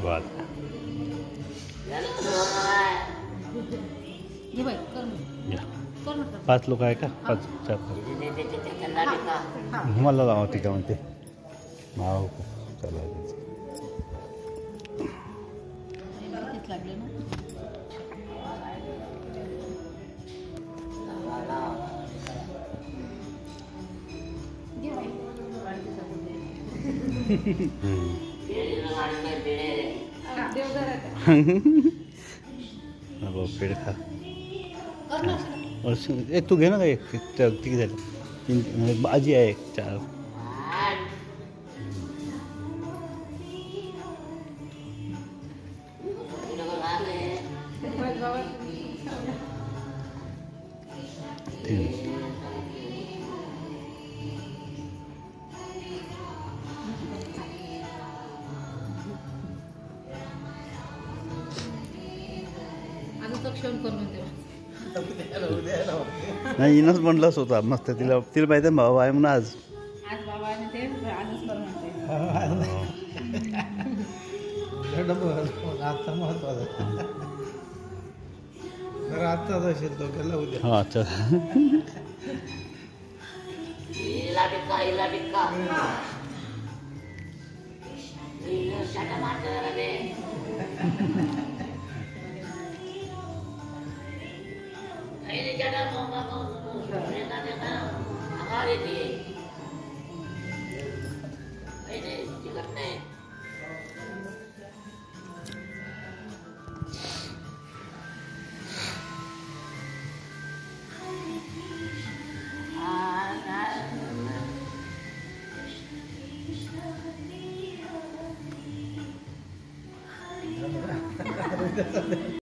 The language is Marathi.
वाह पाच लोक आहे का पाच चार मला लावा टीका म्हणते नाव चला पेड़ खा और एक तू घे ना एक किती झाले तीन भाजी आहे एक चार नाही इनच म्हणलंच होता मस्त तिला तिला माहिती आहे भाऊ आहे म्हणून आज हा अच्छा